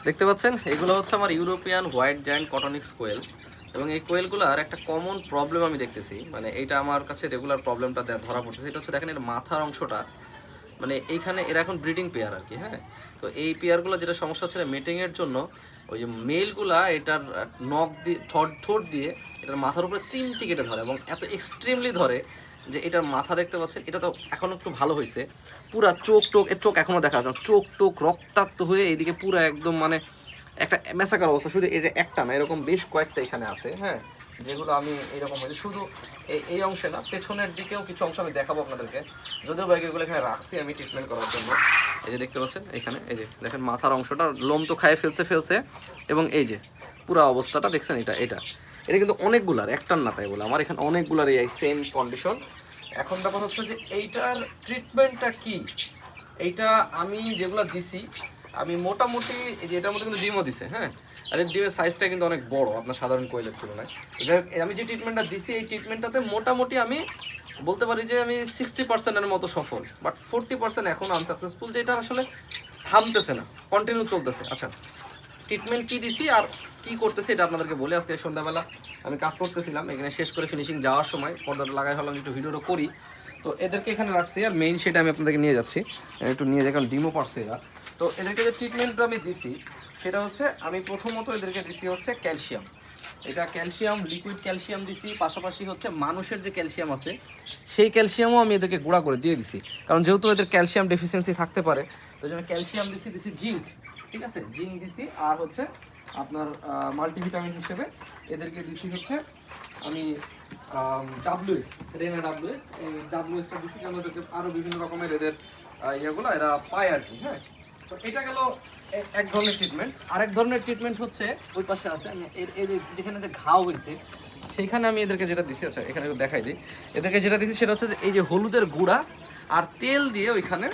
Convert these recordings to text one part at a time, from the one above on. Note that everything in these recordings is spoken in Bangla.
দেখতে পাচ্ছেন এগুলো হচ্ছে আমার ইউরোপিয়ান হোয়াইট জায়ান্ট কটনিক্স কোয়েল। এবং এই কোয়েলগুলোর একটা কমন প্রবলেম আমি দেখতেছি, মানে এইটা আমার কাছে রেগুলার প্রবলেমটা ধরা পড়তেছে। এটা হচ্ছে দেখেন এর মাথার অংশটা, মানে এইখানে এরা এখন ব্রিডিং পেয়ার আর কি। হ্যাঁ, তো এই পেয়ারগুলো যেটা সমস্যা হচ্ছে মেটিংয়ের জন্য ওই যে মেলগুলা এটার নখ দিয়ে ঠোঁট দিয়ে এটার মাথার উপরে চিমটি কেটে ধরে, এবং এত এক্সট্রিমলি ধরে যে এটার মাথা দেখতে পাচ্ছেন এটা তো এখন একটু ভালো হয়েছে, পুরা এর চোখ এখনও দেখা যাচ্ছে, চোখ রক্তাক্ত হয়ে এইদিকে পুরো একদম মানে একটা মেসাকার অবস্থা। শুধু এটা একটা না, এরকম বেশ কয়েকটা এখানে আছে। হ্যাঁ, যেগুলো আমি এরকম হয়েছে, শুধু এই অংশে না, পেছনের দিকেও কিছু অংশ আমি দেখাবো আপনাদেরকে, যদিও বাইকগুলো এখানে রাখছি আমি ট্রিটমেন্ট করার জন্য। এই যে দেখতে পাচ্ছেন এখানে, এই যে দেখেন মাথার অংশটা লোম তো খায় ফেলছে, এবং এই যে পুরো অবস্থাটা দেখছেন, এটা কিন্তু অনেকগুলার, একটার না, তাই বলে আমার এখানে অনেকগুলার এই সেম কন্ডিশন। এখন ব্যাপার হচ্ছে যে এইটার ট্রিটমেন্টটা কি। এইটা আমি যেগুলো দিছি, আমি মোটামুটি এই যে এটার মধ্যে কিন্তু ডিমও দিছে। হ্যাঁ, আর এই ডিমের সাইজটা কিন্তু অনেক বড় আপনার সাধারণ কোয়েলের তুলনায়। আমি যে ট্রিটমেন্টটা দিছি এই ট্রিটমেন্টটাতে মোটামুটি আমি বলতে পারি যে আমি 60%-এর মতো সফল, বাট 40% এখন আনসাকসেসফুল, যে এটা আসলে থামতেছে না, কন্টিনিউ চলতেছে। আচ্ছা, ট্রিটমেন্ট কি দিছি আর কি করতেছে এটা আপনাদেরকে বলে, আজকে সন্ধ্যাবেলা আমি কাজ করতেছিলাম, এখানে শেষ করে ফিনিশিং যাওয়ার সময় পর্দাটা লাগাই হলাম, একটু ভিডিওটা করি। তো এদেরকে এখানে রাখছি, আর মেইন সেটা আমি আপনাদেরকে নিয়ে যাচ্ছি, একটু নিয়ে যাই, কারণ ডিমও পারছে এরা। তো এদেরকে যে ট্রিটমেন্টটা আমি দিছি সেটা হচ্ছে, আমি প্রথমত এদেরকে দিছি হচ্ছে ক্যালসিয়াম। এটা ক্যালসিয়াম, লিকুইড ক্যালসিয়াম দিছি, পাশাপাশি হচ্ছে মানুষের যে ক্যালসিয়াম আছে সেই ক্যালসিয়ামও আমি এদেরকে গুঁড়া করে দিয়ে দিছি, কারণ যেহেতু এদের ক্যালসিয়াম ডেফিসিয়েন্সি থাকতে পারে, তো জন্য ক্যালসিয়াম দিছি জিঙ্ক। ঠিক আছে, জিঙ্ক দিছি, আর হচ্ছে আপনার মাল্টিভিটামিন হিসেবে এদেরকে দিছি হচ্ছে আমি ডাব্লিউএস, রেনা ডাব্লিউএস, এই ডাব্লিউএসটা দিছি যেন এদেরকে আরও বিভিন্ন রকমের এদের ইয়েগুলো এরা পায় আর কি। হ্যাঁ, তো এটা গেল এক ধরনের ট্রিটমেন্ট। আরেক ধরনের ট্রিটমেন্ট হচ্ছে ওই পাশে আছে, আমি এর যেখানে যে ঘাও হয়েছে সেইখানে আমি এদেরকে যেটা দিছি, আচ্ছা এখানে একটু দেখাই দিই, এদেরকে যেটা দিছি সেটা হচ্ছে যে এই যে হলুদের গুঁড়া আর তেল দিয়ে ওইখানে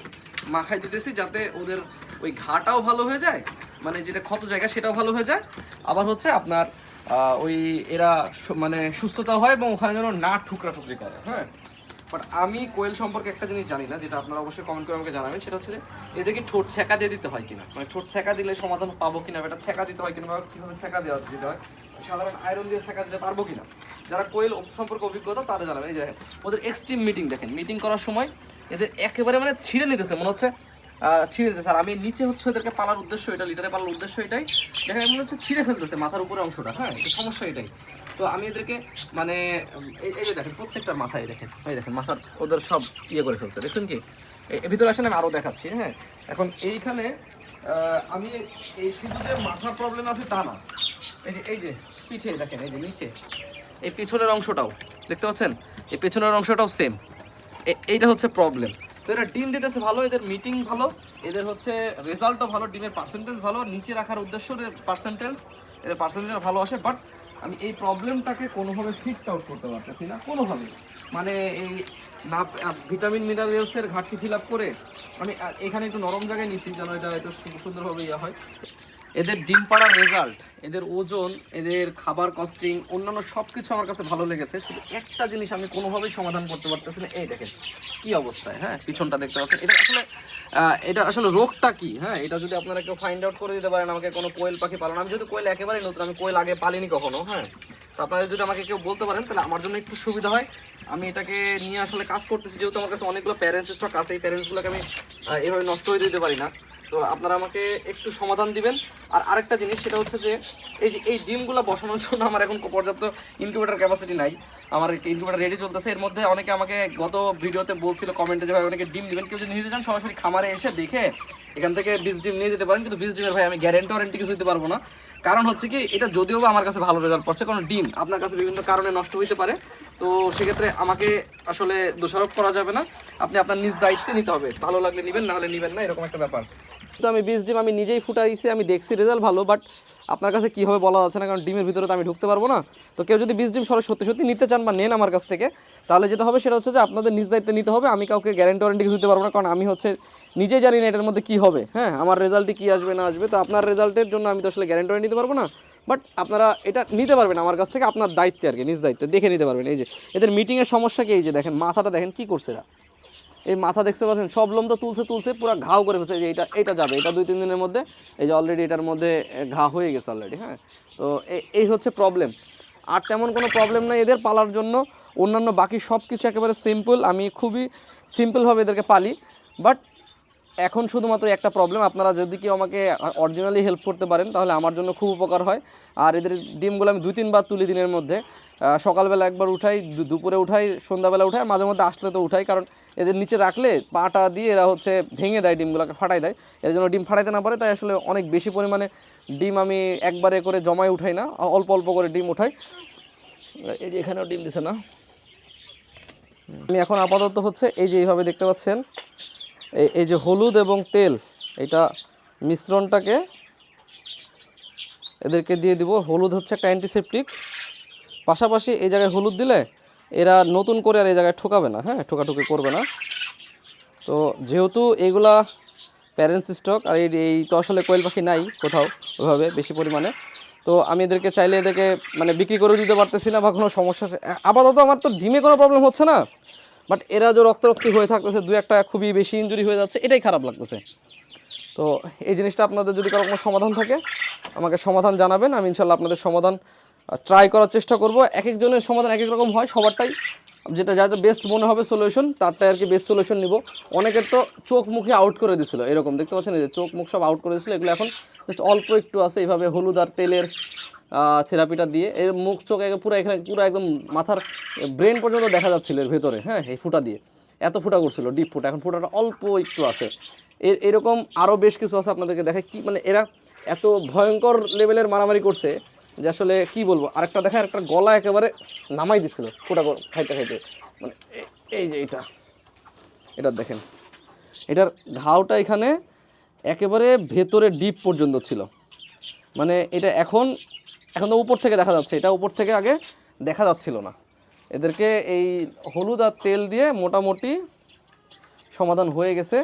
মাখাই দিতেছি, যাতে ওদের ওই ঘাটাও ভালো হয়ে যায়, মানে যেটা ক্ষত জায়গা সেটাও ভালো হয়ে যায়, আবার হচ্ছে আপনার ওই এরা মানে সুস্থতা হয় এবং ওখানে যেন না ঠুকরি করে। হ্যাঁ, বাট আমি কোয়েল সম্পর্কে একটা জিনিস জানি না, যেটা আপনারা অবশ্যই কমেন্ট করে আমাকে জানাবেন, সেটা হচ্ছে এদেরকে ঠোঁট ছেঁকা দিয়ে দিতে হয় কিনা, মানে ঠোঁট ছেঁকা দিলে সমাধান পাবো কিনা, এটা ছেঁকা দিতে হয় কিনা, বা কীভাবে ছেঁকা দিতে হয়, সাধারণ আয়রন দিয়ে ছেঁকা দিতে পারবো কিনা, যারা কোয়েল সম্পর্কে অভিজ্ঞতা তারা জানাবেন। এই যে ওদের এক্সট্রিম মিটিং দেখেন, মিটিং করার সময় এদের একেবারে মানে ছিঁড়ে নিতেছে, মনে হচ্ছে ছিঁড়ে দিতেছে। আর আমি নিচে হচ্ছে এদেরকে পালার উদ্দেশ্য, এটা লিটারে পালার উদ্দেশ্য এটাই, দেখেন মনে হচ্ছে ছিঁড়ে ফেলতেছে মাথার উপরে অংশটা। হ্যাঁ, সমস্যা এটাই। তো আমি এদেরকে মানে এই যে দেখেন প্রত্যেকটার মাথায় দেখেন, এই দেখেন মাথার ওদের সব ইয়ে করে ফেলছে, দেখছেন কি, এর ভিতরে আসেন আমি আরও দেখাচ্ছি। হ্যাঁ, এখন এইখানে আমি এই শুধু যে মাথার প্রবলেম আছে তা না, এই যে পিঠে দেখেন, এই যে নিচে এই পেছনের অংশটাও দেখতে পাচ্ছেন, এই পেছনের অংশটাও সেম, এইটা হচ্ছে প্রবলেম। তো এরা ডিম দিতেছে ভালো, এদের মিটিং ভালো, এদের হচ্ছে রেজাল্টও ভালো, ডিমের পার্সেন্টেজ ভালো, নিচে রাখার উদ্দেশ্য এদের পার্সেন্টেজ ভালো আসে, বাট আমি এই প্রবলেমটাকে কোনোভাবে ফিক্সড আউট করতে পারতেছি না কোনোভাবে, মানে এই না ভিটামিন মিনারেলসের ঘাটতি ফিল আপ করে আমি এখানে একটু নরম জায়গায় নিছি যেন এটা একটু সুন্দরভাবে ইয়ে হয়। এদের ডিম পাড়ার রেজাল্ট, এদের ওজন, এদের খাবার কস্টিং, অন্যান্য সব কিছু আমার কাছে ভালো লেগেছে, শুধু একটা জিনিস আমি কোনোভাবেই সমাধান করতে পারতেছি না। এই দেখেন কি অবস্থায়, হ্যাঁ পিছনটা দেখতে পাচ্ছেন, এটা আসলে রোগটা কি। হ্যাঁ, এটা যদি আপনারা কেউ ফাইন্ড আউট করে দিতে পারেন আমাকে, কোনো কোয়েল পাখি পালন, আমি যেহেতু কোয়েল একেবারেই নতুন, আমি কোয়েল আগে পালিনি কখনো। হ্যাঁ, তো আপনারা যদি আমাকে কেউ বলতে পারেন তাহলে আমার জন্য একটু সুবিধা হয়, আমি এটাকে নিয়ে আসলে কাজ করতেছি, যেহেতু আমার কাছে অনেকগুলো প্যারেন্টস স্টক আছে, এই প্যারেন্টসগুলোকে আমি এভাবে নষ্ট হয়ে দিতে পারি না। তো আপনারা আমাকে একটু সমাধান দিবেন। আর আরেকটা জিনিস সেটা হচ্ছে যে এই ডিমগুলো বসানোর জন্য আমার এখন পর্যাপ্ত ইনকিউবেটর ক্যাপাসিটি নাই, আমার ইনকিউবেটর রেডি চলতেছে। এর মধ্যে অনেকে আমাকে গত ভিডিওতে বলছিল কমেন্টে যে ভাই অনেকে ডিম দিবেন, কেউ যদি নিতে চান সরাসরি খামারে এসে দেখে এখান থেকে 20 ডিম নিয়ে যেতে পারেন, কিন্তু 20 ডিমের ভাই আমি ওয়ারেন্টি কিছু দিতে পারবো না। কারণ হচ্ছে কি, এটা যদিও বা আমার কাছে ভালো রেজাল্ট পড়ছে, কারণ ডিম আপনার কাছে বিভিন্ন কারণে নষ্ট হইতে পারে, তো সেক্ষেত্রে আমাকে আসলে দোষারোপ করা যাবে না, আপনি আপনার নিজ দায়িত্বে নিতে হবে, ভালো লাগলে নেবেন, না হলে নেবেন না, এরকম একটা ব্যাপার। তো আমি 20 ডিম আমি নিজেই ফুটাইছি, আমি দেখছি রেজাল্ট ভালো, বাট আপনার কাছে কী হবে বলা যাচ্ছে না, কারণ ডিমের ভিতরে তো আমি ঢুকতে পারবো না। তো কেউ যদি 20 ডিম সত্যি নিতে চান বা নেন আমার কাছ থেকে, তাহলে যেটা হবে সেটা হচ্ছে যে আপনাদের নিজ দায়িত্বে নিতে হবে, আমি কাউকে ওয়ারেন্টি কিছু দিতে পারবো না, কারণ আমি হচ্ছে নিজেই জানি না এটার মধ্যে কী হবে। হ্যাঁ, আমার রেজাল্টই কী আসবে না আসবে, তো আপনার রেজাল্টের জন্য আমি তো আসলে ওয়ারেন্টি নিতে পারবো না, বাট আপনারা এটা নিতে পারবেন আমার কাছ থেকে, আপনার দায়িত্বে আর কি, নিজ দায়িত্বে দেখে নিতে পারবেন। এই যে এদের মিটিংয়ের সমস্যা কি, এই যে দেখেন মাথাটা দেখেন কী করছে এরা, এই মাথা দেখতে পাচ্ছেন সব লোম তো তুলছে পুরো ঘাও করে ফেলছে। যে এটা যাবে, এটা 2-3 দিনের মধ্যে এই যে অলরেডি এটার মধ্যে ঘা হয়ে গেছে অলরেডি। হ্যাঁ, তো এই হচ্ছে প্রবলেম। আর তেমন কোনো প্রবলেম নাই এদের পালার জন্য, অন্যান্য বাকি সব কিছু একেবারে সিম্পল, আমি খুবই সিম্পলভাবে এদেরকে পালি। বাট এখন শুধুমাত্র একটা প্রবলেম, আপনারা যদি কেউ আমাকে অরিজিনালি হেল্প করতে পারেন তাহলে আমার জন্য খুব উপকার হয়। আর এদের ডিমগুলো আমি 2-3 বার তুলি দিনের মধ্যে, সকালবেলা একবার উঠাই, দুপুরে উঠাই, সন্ধ্যাবেলা উঠাই, মাঝে মধ্যে আসলে তো উঠাই, কারণ এদের নিচে রাখলে পাটা দিয়ে এরা হচ্ছে ভেঙে দেয়, ডিমগুলোকে ফাটাই দেয়। এর জন্য ডিম ফাটাইতে না পারে, তাই আসলে অনেক বেশি পরিমাণে ডিম আমি একবারে করে জমায় উঠাই না, অল্প অল্প করে ডিম উঠাই। এই যে এখানেও ডিম দিছে না। আমি এখন আপাতত হচ্ছে এই যে এইভাবে দেখতে পাচ্ছেন, এই যে হলুদ এবং তেল, এটা মিশ্রণটাকে এদেরকে দিয়ে দিব। হলুদ হচ্ছে একটা অ্যান্টিসেপটিক, পাশাপাশি এই জায়গায় হলুদ দিলে এরা নতুন করে আর এই জায়গায় ঠোকাবে না, হ্যাঁ, ঠোকাঠুকি করবে না। তো যেহেতু এগুলা প্যারেন্টস স্টক, আর এই তো আসলে কোয়েল পাখি নাই কোথাও ওইভাবে বেশি পরিমাণে, তো আমি এদেরকে চাইলে এদেরকে মানে বিক্রি করে দিতে পারতেছি না বা কোনো সমস্যা। আপাতত আমার তো ডিমে কোনো প্রবলেম হচ্ছে না, বাট এরা যে রক্তারক্তি হয়ে থাকতেছে, 2-1টা খুবই বেশি ইনজুরি হয়ে যাচ্ছে, এটাই খারাপ লাগতেছে। তো এই জিনিসটা আপনাদের যদি কারো কোনো সমাধান থাকে আমাকে সমাধান জানাবেন, আমি ইনশাল্লাহ আপনাদের সমাধান ট্রাই করার চেষ্টা করব। এক একজনের সমাধান এক এক রকম হয়, সবারটাই যেটা যা বেস্ট মনে হবে সলিউশন তারটাই আর কি বেস্ট সলিউশন নিব। অনেকের তো চোখ মুখে আউট করে দিছিল, এরকম দেখতে পাচ্ছেন, এই যে চোখ মুখ সব আউট করে দিয়েছিলো, এগুলো এখন জাস্ট অল্প একটু আছে। এইভাবে হলুদ আর তেলের থেরাপিটা দিয়ে এর মুখ চোখ পুরো এখানে পুরো একদম মাথার ব্রেন পর্যন্ত দেখা যাচ্ছিল এর ভেতরে, হ্যাঁ, এই ফুটা দিয়ে এত ফুটা করছিল, ডিপ ফুটা, এখন ফুটাটা অল্প একটু আছে। এরকম আরও বেশ কিছু আছে, আপনাদেরকে দেখে কি মানে এরা এত ভয়ঙ্কর লেভেলের মারামারি করছে যে আসলে কি বলবো। আরেকটা দেখে, আরেকটা গলা একেবারে নামাই দিছিল ফুটা খাইতে খাইতে, মানে এই যে এটা দেখেন, এটার ঘাওটা এখানে একেবারে ভেতরে ডিপ পর্যন্ত ছিল। মানে এটা এখন তো উপর থেকে দেখা যাচ্ছে, এটা উপর থেকে আগে দেখা যাচ্ছিল না। এদেরকে এই হলুদ আর তেল দিয়ে মোটামুটি সমাধান হয়ে গেছে।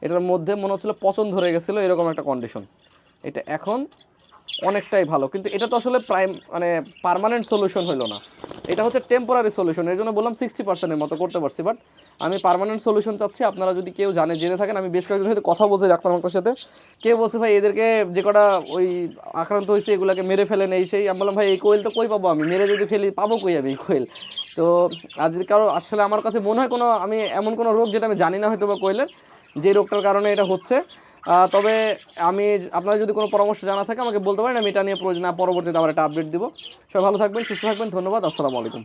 এটার মধ্যে মনে হচ্ছিল পচন ধরে গেছিলো, এরকম একটা কন্ডিশন। এটা এখন অনেকটাই ভালো, কিন্তু এটা তো আসলে মানে পার্মানেন্ট সলিউশন হলো না, এটা হচ্ছে টেম্পোরারি সলিউশন। এর জন্য বললাম 60%-এর মতো করতে পারছি, বাট আমি পার্মানেন্ট সলিউশন চাচ্ছি। আপনারা যদি কেউ জেনে থাকেন, আমি বেশ কয়েকজনের সাথে কথা বলছি ডাক্তার মাক্তার সাথে, কেউ বলছে ভাই এদেরকে যে কটা ওই আক্রান্ত হয়েছে এগুলোকে মেরে ফেলেন এই সেই। আমি বললাম ভাই এই কোয়েল তো কই পাবো, আমি মেরে যদি ফেলি পাবো কই আমি এই কোয়েল। তো আর যদি কারো আসলে আমার কাছে মনে হয় কোনো আমি এমন কোনো রোগ যেটা আমি জানি না হয়তো বা কোয়েলের, যে রোগটার কারণে এটা হচ্ছে, তবে আমি আপনারা যদি কোনো পরামর্শ জানা থাকে আমাকে বলতে পারেন, আমি এটা নিয়ে পরবর্তীতে আবার একটা আপডেট দিব। সবাই ভালো থাকবেন, সুস্থ থাকবেন, ধন্যবাদ, আসসালামু আলাইকুম।